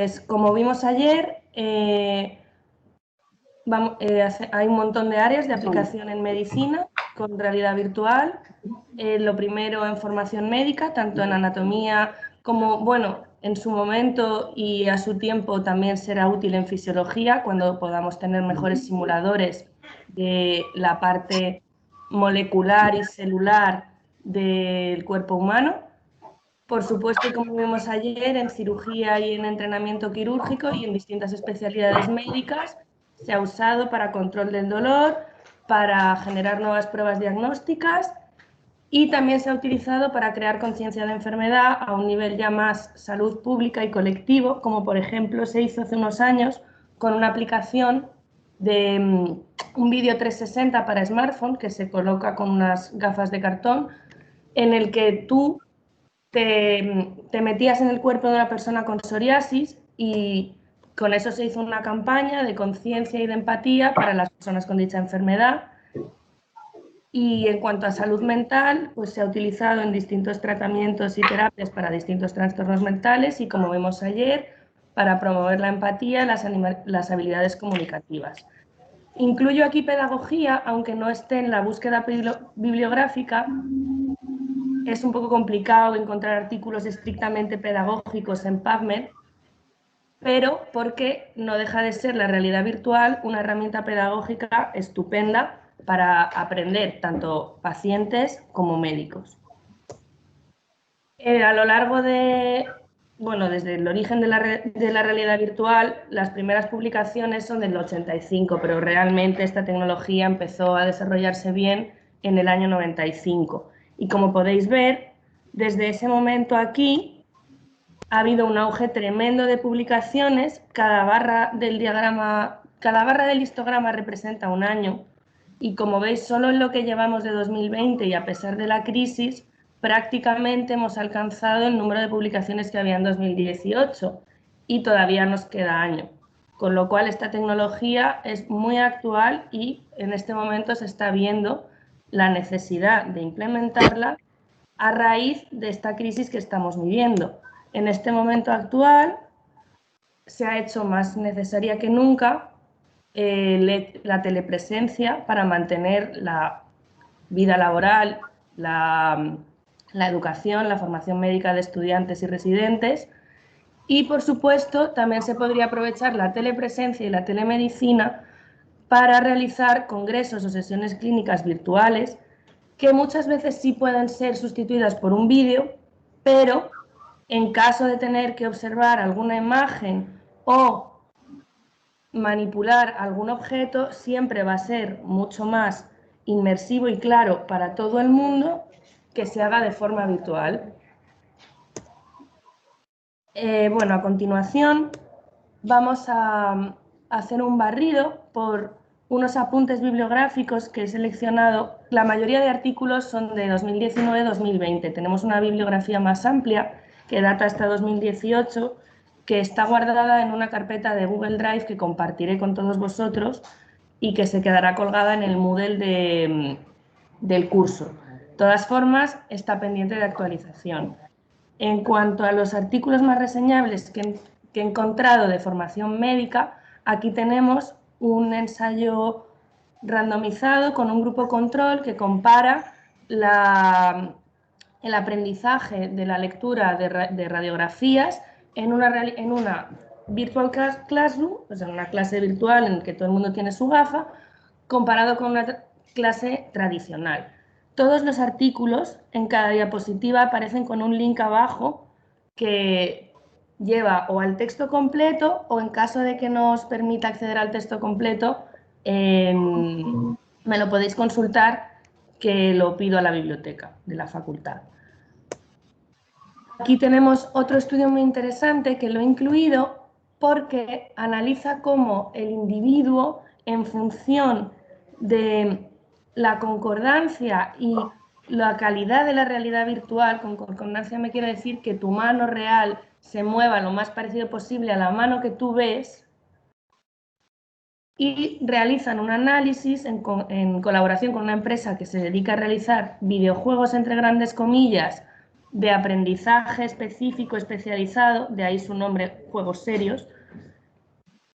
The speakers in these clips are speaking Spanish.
Pues como vimos ayer, hay un montón de áreas de aplicación en medicina con realidad virtual. Lo primero en formación médica, tanto en anatomía como, bueno, en su momento y a su tiempo también será útil en fisiología cuando podamos tener mejores simuladores de la parte molecular y celular del cuerpo humano. Por supuesto, y como vimos ayer, en cirugía y en entrenamiento quirúrgico y en distintas especialidades médicas se ha usado para control del dolor, para generar nuevas pruebas diagnósticas y también se ha utilizado para crear conciencia de enfermedad a un nivel ya más salud pública y colectivo, como por ejemplo se hizo hace unos años con una aplicación de un vídeo 360 para smartphone que se coloca con unas gafas de cartón en el que tú te metías en el cuerpo de una persona con psoriasis y con eso se hizo una campaña de conciencia y de empatía para las personas con dicha enfermedad. Y en cuanto a salud mental, pues se ha utilizado en distintos tratamientos y terapias para distintos trastornos mentales y, como vemos ayer, para promover la empatía y las habilidades comunicativas. Incluyo aquí pedagogía, aunque no esté en la búsqueda bibliográfica. Es un poco complicado encontrar artículos estrictamente pedagógicos en PubMed, pero porque no deja de ser la realidad virtual una herramienta pedagógica estupenda para aprender tanto pacientes como médicos. A lo largo desde el origen de la realidad virtual, las primeras publicaciones son del 85, pero realmente esta tecnología empezó a desarrollarse bien en el año 95. Y como podéis ver, desde ese momento aquí ha habido un auge tremendo de publicaciones. Cada barra del histograma representa un año. Y como veis, solo en lo que llevamos de 2020 y a pesar de la crisis, prácticamente hemos alcanzado el número de publicaciones que había en 2018 y todavía nos queda año. Con lo cual, esta tecnología es muy actual y en este momento se está viendo la necesidad de implementarla a raíz de esta crisis que estamos viviendo. En este momento actual se ha hecho más necesaria que nunca la telepresencia para mantener la vida laboral, la educación, la formación médica de estudiantes y residentes. Y, por supuesto, también se podría aprovechar la telepresencia y la telemedicina para realizar congresos o sesiones clínicas virtuales que muchas veces sí pueden ser sustituidas por un vídeo, pero en caso de tener que observar alguna imagen o manipular algún objeto, siempre va a ser mucho más inmersivo y claro para todo el mundo que se haga de forma virtual. Bueno, a continuación vamos a hacer un barrido por unos apuntes bibliográficos que he seleccionado. La mayoría de artículos son de 2019-2020. Tenemos una bibliografía más amplia que data hasta 2018, que está guardada en una carpeta de Google Drive que compartiré con todos vosotros y que se quedará colgada en el Moodle del curso. De todas formas, está pendiente de actualización. En cuanto a los artículos más reseñables que he encontrado de formación médica, aquí tenemos un ensayo randomizado con un grupo control que compara el aprendizaje de la lectura de radiografías en una virtual classroom, o sea, una clase virtual en la que todo el mundo tiene su gafa, comparado con una clase tradicional. Todos los artículos en cada diapositiva aparecen con un link abajo que lleva o al texto completo o, en caso de que no os permita acceder al texto completo, me lo podéis consultar, que lo pido a la biblioteca de la facultad. Aquí tenemos otro estudio muy interesante que lo he incluido porque analiza cómo el individuo, en función de la concordancia y la calidad de la realidad virtual, con concordancia me quiere decir que tu mano real se mueva lo más parecido posible a la mano que tú ves, y realizan un análisis en colaboración con una empresa que se dedica a realizar videojuegos, entre grandes comillas, de aprendizaje específico, especializado, de ahí su nombre, Juegos Serios,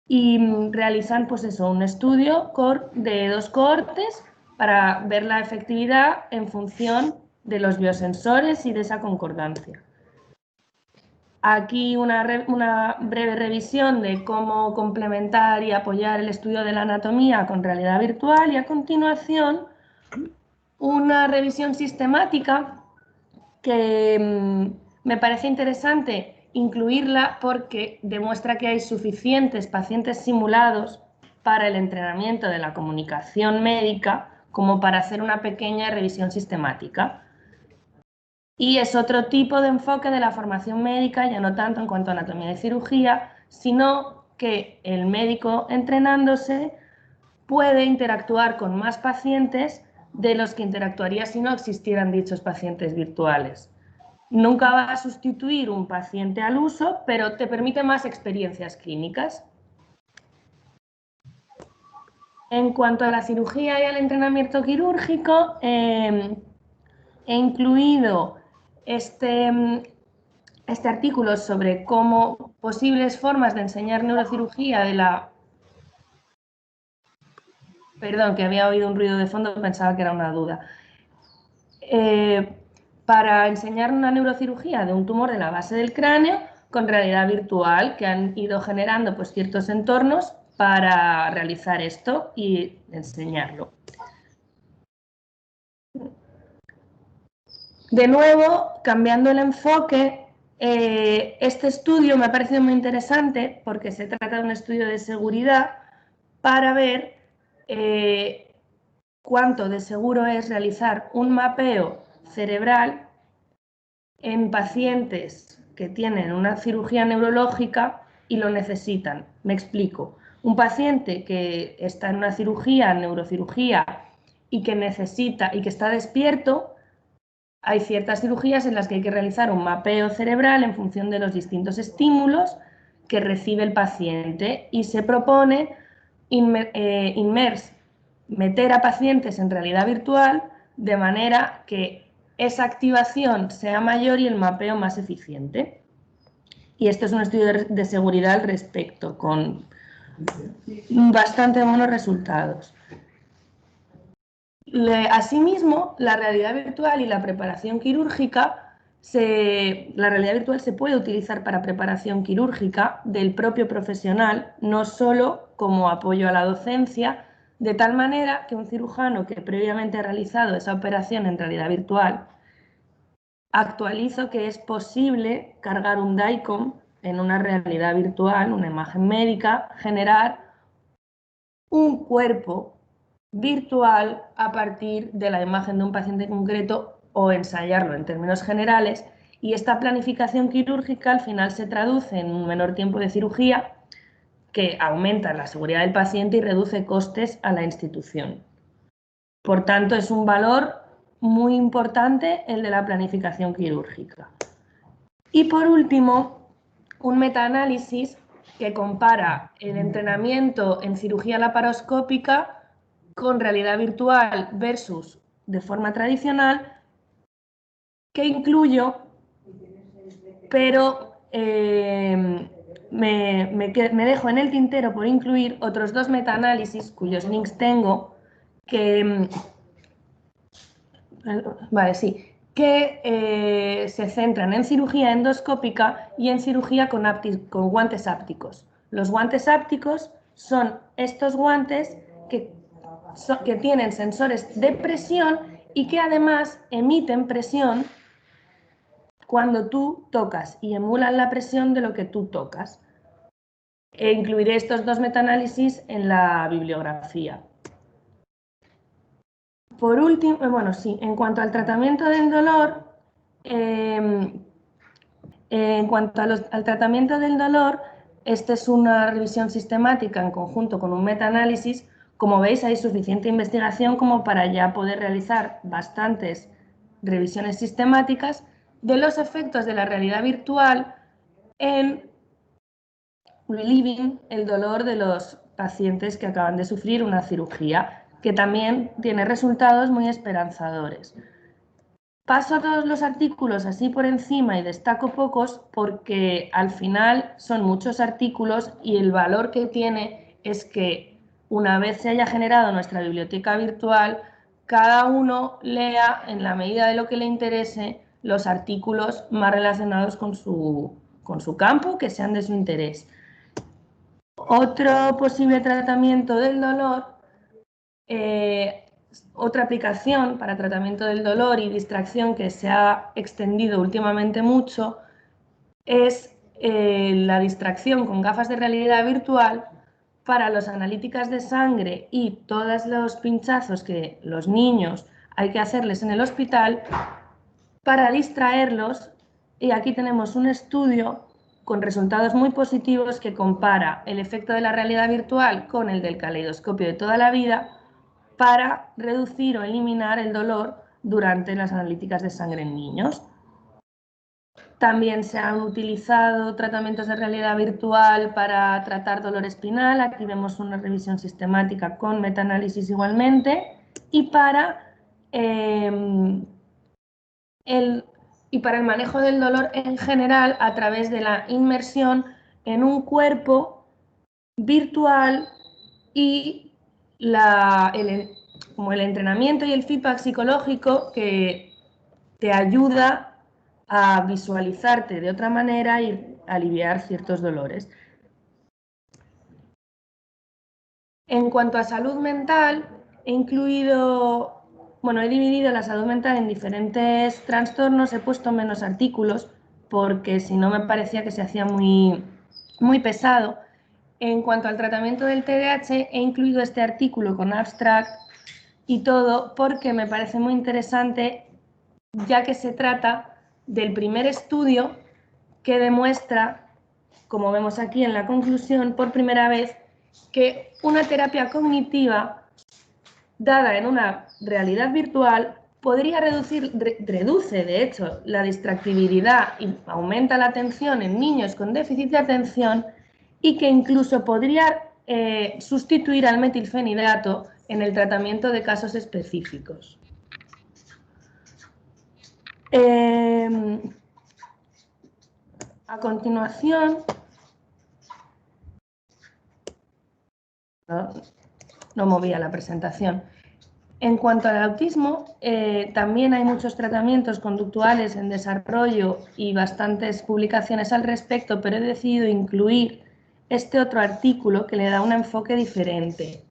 y realizan pues eso, un estudio de 2 cohortes para ver la efectividad en función de los biosensores y de esa concordancia. Aquí una breve revisión de cómo complementar y apoyar el estudio de la anatomía con realidad virtual y a continuación una revisión sistemática que me parece interesante incluirla porque demuestra que hay suficientes pacientes simulados para el entrenamiento de la comunicación médica como para hacer una pequeña revisión sistemática. Y es otro tipo de enfoque de la formación médica, ya no tanto en cuanto a anatomía y cirugía, sino que el médico entrenándose puede interactuar con más pacientes de los que interactuaría si no existieran dichos pacientes virtuales. Nunca va a sustituir un paciente al uso, pero te permite más experiencias clínicas. En cuanto a la cirugía y al entrenamiento quirúrgico, he incluido este artículo sobre cómo posibles formas de enseñar neurocirugía de la... Perdón, que había oído un ruido de fondo, pensaba que era una duda. Para enseñar una neurocirugía de un tumor de la base del cráneo con realidad virtual, que han ido generando pues, ciertos entornos para realizar esto y enseñarlo. De nuevo, cambiando el enfoque, este estudio me ha parecido muy interesante porque se trata de un estudio de seguridad para ver cuánto de seguro es realizar un mapeo cerebral en pacientes que tienen una cirugía neurológica y lo necesitan. Me explico. Un paciente que está en una cirugía, neurocirugía, y que necesita y que está despierto, hay ciertas cirugías en las que hay que realizar un mapeo cerebral en función de los distintos estímulos que recibe el paciente y se propone meter a pacientes en realidad virtual de manera que esa activación sea mayor y el mapeo más eficiente. Y esto es un estudio de seguridad al respecto, con bastante buenos resultados. Asimismo, la realidad virtual y la preparación quirúrgica, la realidad virtual se puede utilizar para preparación quirúrgica del propio profesional, no solo como apoyo a la docencia, de tal manera que un cirujano que previamente ha realizado esa operación en realidad virtual, actualizo que es posible cargar un DICOM en una realidad virtual, una imagen médica, generar un cuerpo virtual a partir de la imagen de un paciente concreto o ensayarlo en términos generales, y esta planificación quirúrgica al final se traduce en un menor tiempo de cirugía que aumenta la seguridad del paciente y reduce costes a la institución. Por tanto, es un valor muy importante el de la planificación quirúrgica. Y por último, un metaanálisis que compara el entrenamiento en cirugía laparoscópica con realidad virtual versus de forma tradicional, que incluyo, pero me dejo en el tintero por incluir otros 2 metaanálisis cuyos links tengo, que se centran en cirugía endoscópica y en cirugía con guantes ápticos. Los guantes ápticos son estos guantes que tienen sensores de presión y que además emiten presión cuando tú tocas y emulan la presión de lo que tú tocas. Incluiré estos 2 metaanálisis en la bibliografía. Por último, en cuanto al tratamiento del dolor, esta es una revisión sistemática en conjunto con un metaanálisis. Como veis, hay suficiente investigación como para ya poder realizar bastantes revisiones sistemáticas de los efectos de la realidad virtual en relieving el dolor de los pacientes que acaban de sufrir una cirugía, que también tiene resultados muy esperanzadores. Paso a todos los artículos así por encima y destaco pocos porque al final son muchos artículos y el valor que tiene es que una vez se haya generado nuestra biblioteca virtual, cada uno lea en la medida de lo que le interese los artículos más relacionados con su campo, que sean de su interés. Otro posible tratamiento del dolor, otra aplicación para tratamiento del dolor y distracción que se ha extendido últimamente mucho es la distracción con gafas de realidad virtual para las analíticas de sangre y todos los pinchazos que los niños hay que hacerles en el hospital para distraerlos. Y aquí tenemos un estudio con resultados muy positivos que compara el efecto de la realidad virtual con el del caleidoscopio de toda la vida para reducir o eliminar el dolor durante las analíticas de sangre en niños. También se han utilizado tratamientos de realidad virtual para tratar dolor espinal. Aquí vemos una revisión sistemática con metaanálisis igualmente. Y para el manejo del dolor en general a través de la inmersión en un cuerpo virtual y como el entrenamiento y el feedback psicológico que te ayuda a visualizarte de otra manera y aliviar ciertos dolores. En cuanto a salud mental, he dividido la salud mental en diferentes trastornos, he puesto menos artículos porque si no me parecía que se hacía muy, muy pesado. En cuanto al tratamiento del TDAH, he incluido este artículo con abstract y todo porque me parece muy interesante, ya que se trata del primer estudio que demuestra, como vemos aquí en la conclusión, por primera vez, que una terapia cognitiva dada en una realidad virtual reduce de hecho la distractibilidad y aumenta la atención en niños con déficit de atención y que incluso podría sustituir al metilfenidato en el tratamiento de casos específicos. A continuación, no movía la presentación. En cuanto al autismo, también hay muchos tratamientos conductuales en desarrollo y bastantes publicaciones al respecto, pero he decidido incluir este otro artículo que le da un enfoque diferente.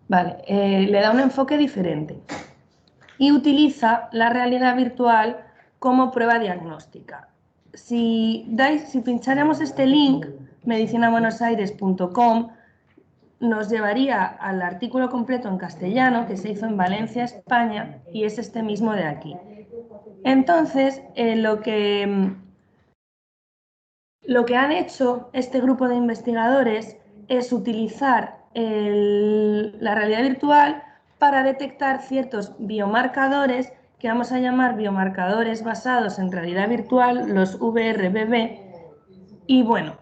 Vale, le da un enfoque diferente y utiliza la realidad virtual como prueba diagnóstica. Si pincháramos este link, medicinabuenosaires.com, nos llevaría al artículo completo en castellano que se hizo en Valencia, España, y es este mismo de aquí. Entonces, lo que han hecho este grupo de investigadores es utilizar la realidad virtual para detectar ciertos biomarcadores que vamos a llamar biomarcadores basados en realidad virtual, los VRBB. Y bueno,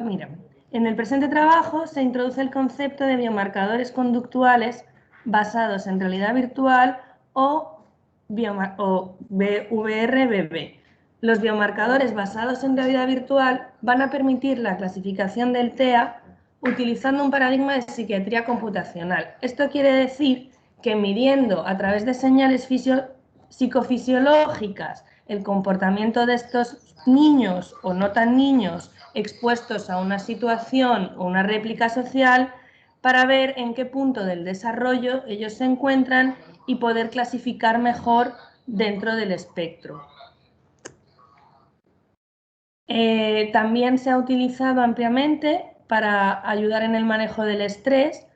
mira, en el presente trabajo se introduce el concepto de biomarcadores conductuales basados en realidad virtual o VRBB. Los biomarcadores basados en realidad virtual van a permitir la clasificación del TEA utilizando un paradigma de psiquiatría computacional. Esto quiere decir que midiendo a través de señales psicofisiológicas el comportamiento de estos niños o no tan niños expuestos a una situación o una réplica social para ver en qué punto del desarrollo ellos se encuentran y poder clasificar mejor dentro del espectro. También se ha utilizado ampliamente para ayudar en el manejo del estrés.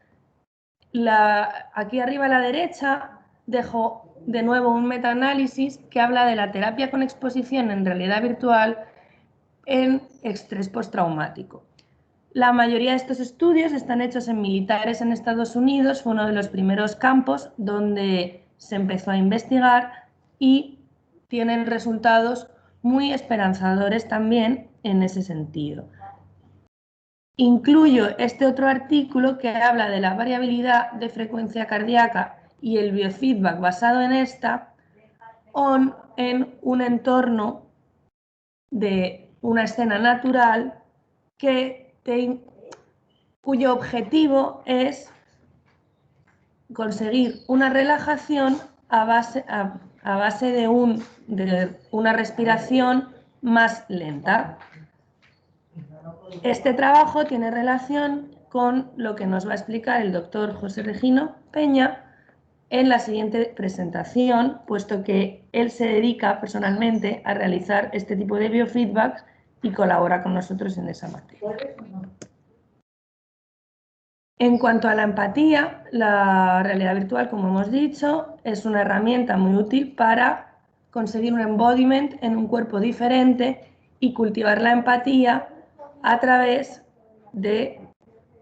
Aquí arriba a la derecha dejo de nuevo un metaanálisis que habla de la terapia con exposición en realidad virtual en estrés postraumático. La mayoría de estos estudios están hechos en militares en Estados Unidos, fue uno de los primeros campos donde se empezó a investigar y tienen resultados muy esperanzadores también en ese sentido. incluyo este otro artículo que habla de la variabilidad de frecuencia cardíaca y el biofeedback basado en esta en un entorno de una escena natural cuyo objetivo es conseguir una relajación a base de una respiración más lenta. Este trabajo tiene relación con lo que nos va a explicar el doctor José Regino Peña en la siguiente presentación, puesto que él se dedica personalmente a realizar este tipo de biofeedbacks y colabora con nosotros en esa materia. En cuanto a la empatía, la realidad virtual, como hemos dicho, es una herramienta muy útil para conseguir un embodiment en un cuerpo diferente y cultivar la empatía a través de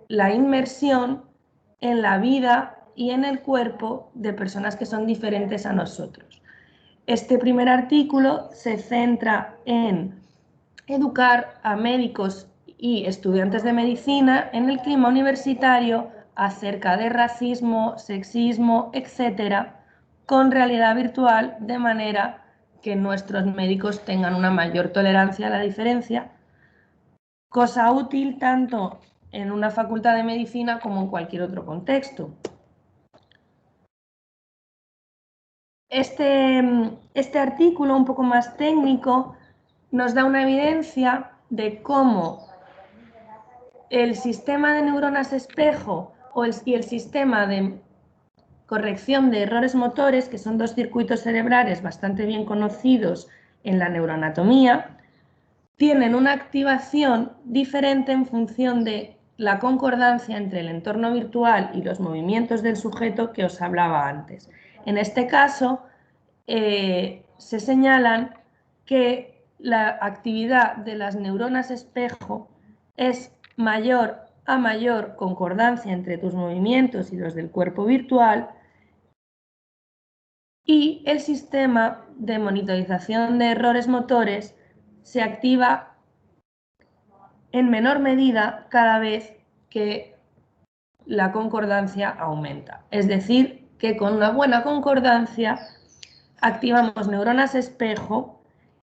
la inmersión en la vida y en el cuerpo de personas que son diferentes a nosotros. Este primer artículo se centra en educar a médicos y estudiantes de medicina en el clima universitario acerca de racismo, sexismo, etcétera, con realidad virtual, de manera que nuestros médicos tengan una mayor tolerancia a la diferencia, cosa útil tanto en una facultad de medicina como en cualquier otro contexto. Este artículo, un poco más técnico, nos da una evidencia de cómo el sistema de neuronas espejo y el sistema de corrección de errores motores, que son dos circuitos cerebrales bastante bien conocidos en la neuroanatomía, tienen una activación diferente en función de la concordancia entre el entorno virtual y los movimientos del sujeto que os hablaba antes. En este caso, se señalan que la actividad de las neuronas espejo es mayor a mayor concordancia entre tus movimientos y los del cuerpo virtual, y el sistema de monitorización de errores motores se activa en menor medida cada vez que la concordancia aumenta. Es decir, que con una buena concordancia activamos neuronas espejo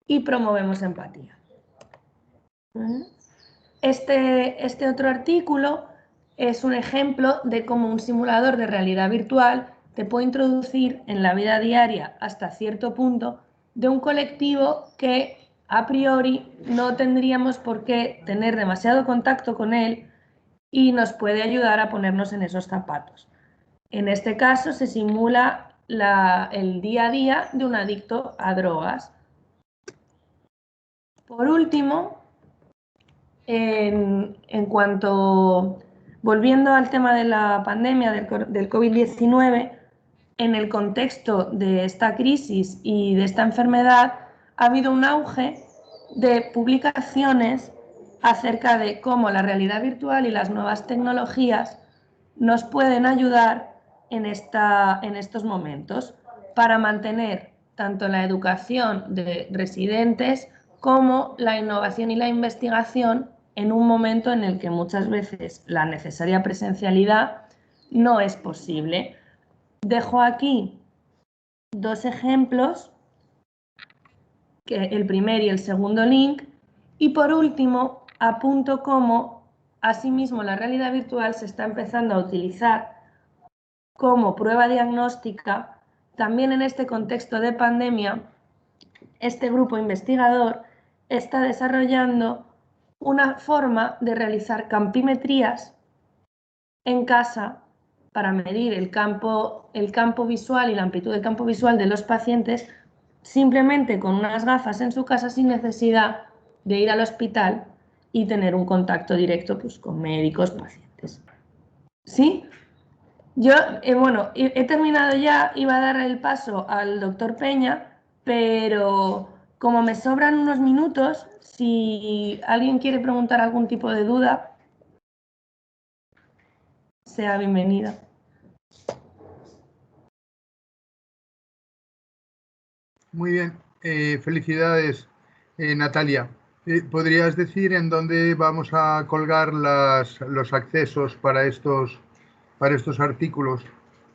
y promovemos empatía. Este otro artículo es un ejemplo de cómo un simulador de realidad virtual te puede introducir en la vida diaria hasta cierto punto de un colectivo que a priori no tendríamos por qué tener demasiado contacto con él y nos puede ayudar a ponernos en esos zapatos. En este caso se simula el día a día de un adicto a drogas. Por último, volviendo al tema de la pandemia del COVID-19, en el contexto de esta crisis y de esta enfermedad, ha habido un auge de publicaciones acerca de cómo la realidad virtual y las nuevas tecnologías nos pueden ayudar en estos momentos para mantener tanto la educación de residentes como la innovación y la investigación en un momento en el que muchas veces la necesaria presencialidad no es posible. Dejo aquí dos ejemplos, el primer y el segundo link, y por último apunto cómo asimismo la realidad virtual se está empezando a utilizar como prueba diagnóstica. También en este contexto de pandemia, este grupo investigador está desarrollando una forma de realizar campimetrías en casa para medir el campo visual y la amplitud del campo visual de los pacientes simplemente con unas gafas en su casa sin necesidad de ir al hospital y tener un contacto directo pues, con médicos, pacientes. ¿Sí? Yo, bueno, he terminado ya, iba a dar el paso al doctor Peña, pero como me sobran unos minutos, si alguien quiere preguntar algún tipo de duda, sea bienvenida. Muy bien, felicidades, Natalia. ¿Podrías decir en dónde vamos a colgar los accesos para estos artículos?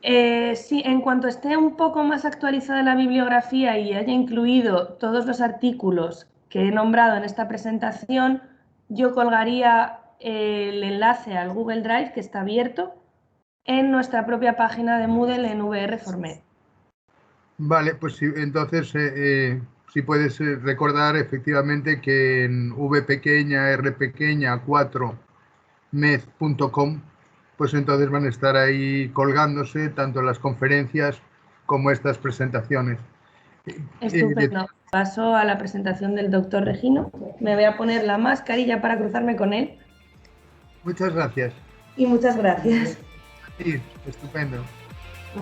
Sí, en cuanto esté un poco más actualizada la bibliografía y haya incluido todos los artículos que he nombrado en esta presentación, yo colgaría el enlace al Google Drive, que está abierto, en nuestra propia página de Moodle en VR Formet. Vale, pues sí, entonces si puedes recordar efectivamente que en v pequeña r pequeña 4 med.com, pues entonces van a estar ahí colgándose tanto las conferencias como estas presentaciones. Estupendo. Paso a la presentación del doctor Regino. Me voy a poner la mascarilla para cruzarme con él. Muchas gracias. Y muchas gracias. Sí, estupendo. Ah,